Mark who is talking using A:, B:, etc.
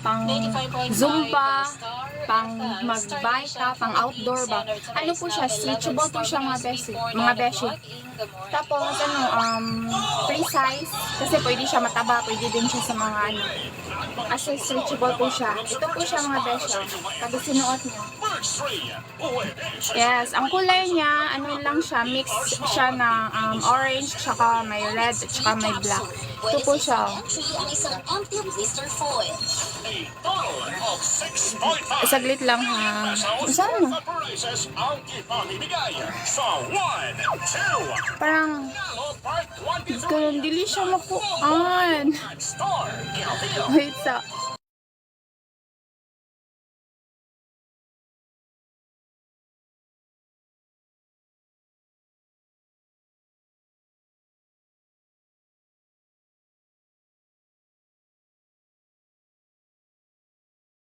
A: pang zumba, pang magbike ka, pang outdoor ba. Ano po siya, stretchable po siya mga beshi. Tapos free size, kasi pwede siya mataba, pwede din siya sa mga kasi stretchable po siya. Ito po siya mga beshi, kada sinuot niyo. Yes, ang kulay niya, ano lang siya, mix siya na orange, tsaka may red, tsaka may black. Ito po siya. Saglit lang ha. Saan mo? Parang, ganun, dili siya makuan. Wait sa,